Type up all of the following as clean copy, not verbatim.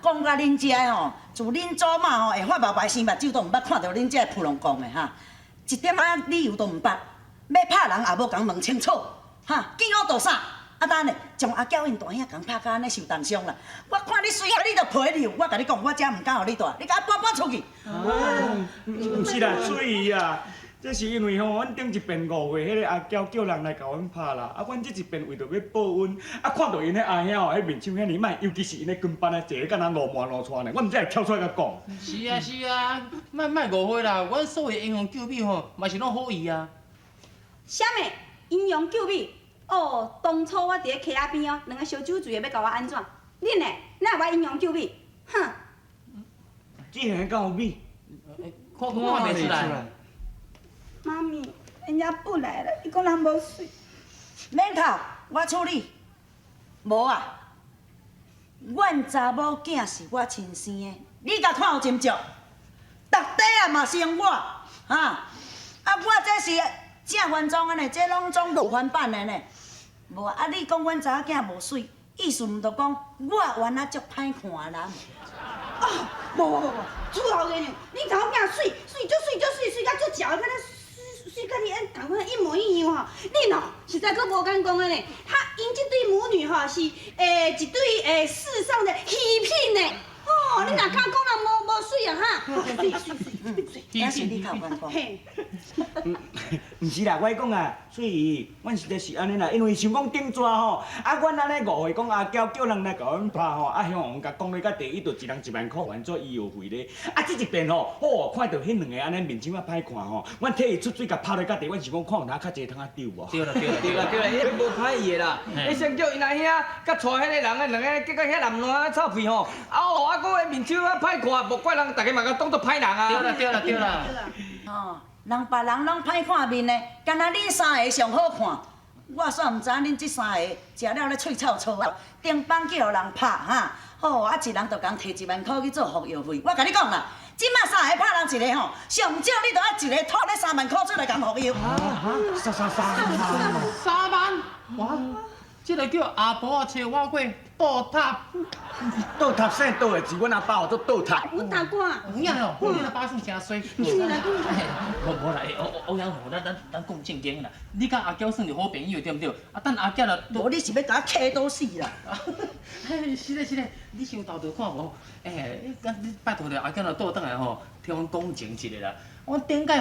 若讲甲恁遮吼，自恁祖妈吼会发毛白生目睭都毋捌看到恁遮普龙讲的哈，一点仔理由都毋捌，要拍人也无共问清楚，哈，见我做啥？啊，等下将阿娇因大兄共拍甲安尼受重伤啦！我看你水啊，你就陪你，我甲你讲，我遮毋敢互你住，你甲我搬出去。毋是啦，水姨啊，这是因为吼，阮顶一遍5月，迄个阿娇叫人来甲阮拍啦，啊，阮这一遍为着要报恩，啊，看到因迄阿兄吼，迄面相遐尼歹，尤其是因咧跟班啊，坐咧敢若路满路窜呢，我毋才会跳出来甲讲。是啊是啊，莫误会啦，阮所有英雄救美吼，嘛是拢好意啊。啥物英雄救美？哦，当初我伫咧溪仔边哦，两个烧酒醉的要甲我安怎？恁呢？哪有我英雄救美？哼！这样敢有美？看袂出来。妈咪，人家不来了，伊讲人无水。免哭，我处理。无啊，阮查某囝是我亲生的，你甲看有真足，逐块啊嘛是用我，哈。啊，我这是正原装的呢，这拢总无翻版的呢。无啊，你讲阮查某囝无水，意思毋着讲我原来足歹看人。啊，无，主头的呢，恁查某囝水水甲足潮，敢若水甲你共款一模一样吼。恁哦，实在阁无敢讲的呢。他因这对母女吼是一对世上的稀品呢。哦，你若敢讲人无水啊哈？也是你靠阮讲。嘿。毋是啦，我讲啊，所以阮实在是安尼啦，因为想讲顶抓吼，啊，阮安尼误会讲阿娇叫人来甲阮拍吼，啊，向王甲讲咧到第一，就一人1万块还做医药费咧。啊，这一遍吼，哦，看到迄两个安尼面相啊歹看吼，阮替伊出水甲拍落到底，阮想讲看有哪较济通啊丢无？对啦，迄无歹意的啦。你先叫因阿兄甲带迄个人的两个，结果遐男烂臭屁吼，啊个面相啊歹看，无怪人，大家嘛甲当作歹人啊。对啦。哦，人别人拢歹看面的，干那恁三个上好看。我煞毋知恁这三个食了咧喙臭臭啊，顶帮叫人拍哈，哦，啊一人就共摕1万块去做服药费。我甲你讲啦，即摆三个拍人一个吼，上少你都要一个吐咧3万块出来共服药。3万，哇！这个叫阿婆啊，找我过倒塔。倒塔啥倒的钱，阮阿爸有做倒塔。阮大官。有影哦，你阿爸算真衰。是啦，无啦，欧阳虎，咱讲正经啦。你甲阿娇算是好朋友对不对？啊，等阿娇啦，无你是要甲我气倒死啦？是嘞，你想豆豆看无？你拜托着阿娇啦倒转来吼，替阮讲情一个啦。阮顶届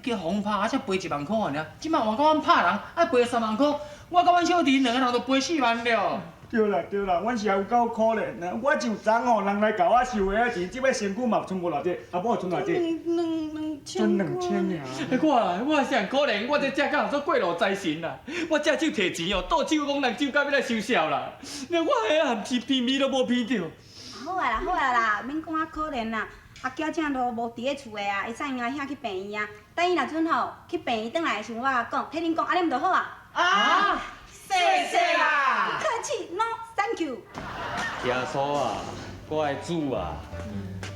叫红拍，才赔1万块尔，即摆换到阮拍人，爱赔3万块，我甲阮小弟两个人都赔4万了。对啦，阮是也有够可怜啦。我就昨吼人来甲我收的钱，即摆身躯嘛剩无偌济，阿母剩偌济？剩2000尔。我是很可怜，我这只敢做过路财神啦。我只手摕钱哦，倒手讲人手甲要来收销啦。我迄含是偏咪都无偏着。好啊啦，免讲啊可怜啦。阿娇正都无伫咧厝的啊，会使因阿兄去病院啊。等伊若阵吼去病院转来的时候，我讲，替恁讲，安尼毋就好啊？啊，谢谢啦。客气 ，No thank you。耶稣啊，我的主啊，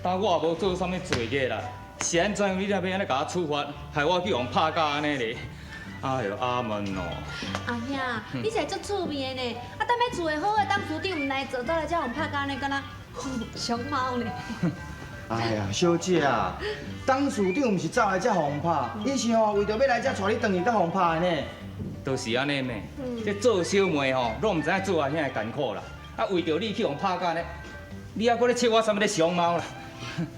但我也无做啥物罪孽啦，是安怎你才要安尼甲我处罚，害我去用拍甲安尼咧？哎呦，阿门哦！阿兄，你是足趣味的呢。啊，等要做好的董事长唔来做，倒来才互拍到安尼，敢若熊猫呢。哎呀，小姐啊，董事长毋是走来才互拍，伊是吼为着要来才带你转去才互拍的呢。都是安尼呢，这做小妹吼，拢毋知影做阿兄的艰苦啦。啊，为着你去互拍甲呢，你还搁咧笑我啥物咧熊猫啦？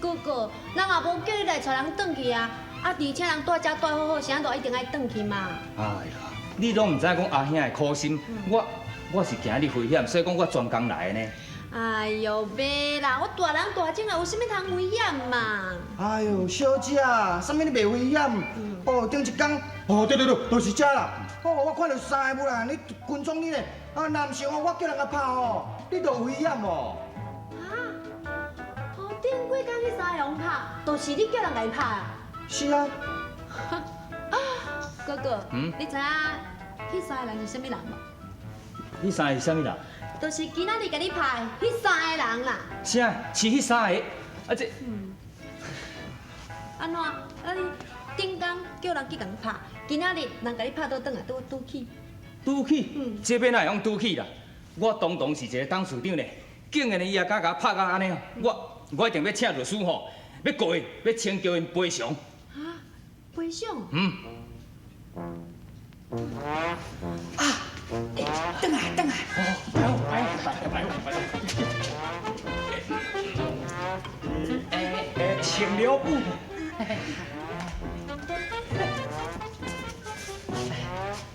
哥哥，人也无叫你来带人转去啊，而且人住遮住好好，啥都一定爱转去嘛。哎呀，你拢毋知讲阿兄的苦心，我是惊你危险，所以讲我专工来的呢。哎呦，袂啦，我大人大种啊，有啥物通危险嘛？哎呦，小姐啊，啥物你袂危险？哦，顶一工，哦，对，就是遮啦。哦，我看到三个母人，你军装你咧，啊，男性哦，我叫人甲拍哦，你都有危险哦。啊？哦，顶几工去三阳拍，都是你叫人来拍啊？是啊。哥哥，你知影迄三个人是啥物人无？迄三个是啥物人？就是今仔日甲你拍的迄三个人啦。啥？是迄三个？啊这。安怎？啊你顶工叫人去甲你拍，今仔日人甲你拍倒转来，拄起。拄起？这边哪会用拄起啦？我当是一个董事长呢，竟然伊也敢甲拍到安尼，我一定要请律师吼，要告伊，要请求因赔偿。啊，赔偿？嗯。等来等来，请留步。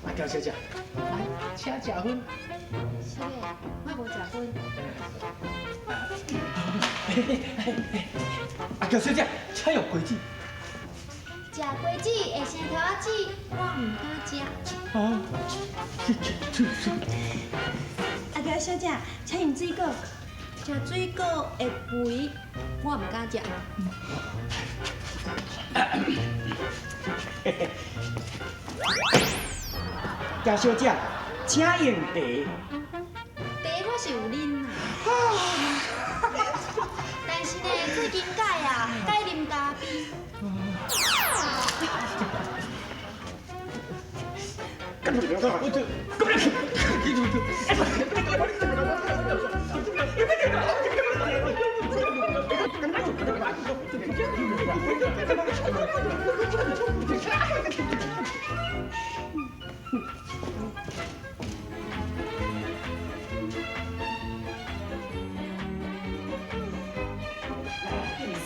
阿娇小姐，来，请食薰。是的，我无食薰。阿娇小姐，请用筷子。食瓜子会生头仔子，我唔敢食。哦，阿娇小姐，请用水果。食水果会肥，我唔敢食。嘉小姐，请用茶。茶我是有啉啦，但是呢，最近改啉咖啡。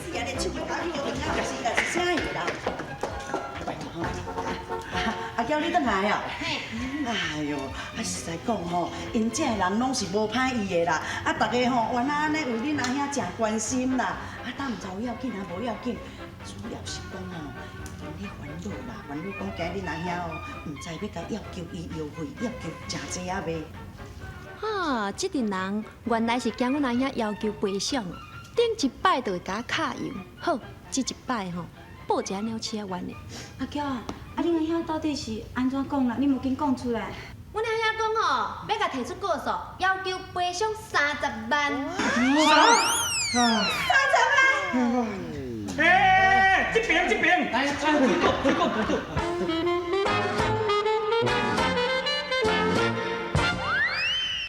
是啊，你手要打你个电话，是啦，是啥意啦？阿娇，你倒来啊？哎呦，实在讲吼，因这人拢是无歹意的啦。大家吼原来安尼为恁阿兄真关心啦。当唔知有要紧啊，无要紧。主要是讲吼，因咧烦恼啦，烦恼讲今日恁阿兄哦，唔知要甲要求医药费，要求真济啊未？哈，这阵人原来是惊阮阿兄要求赔偿哦，顶一摆就会甲我卡油，好，这一摆吼报一个鸟鼠仔冤的。阿娇啊，恁阿兄到底是安怎讲啦？你无紧讲出来。阮阿兄讲吼，要甲提出告诉，要求赔偿30万。哎，这边，来，水果。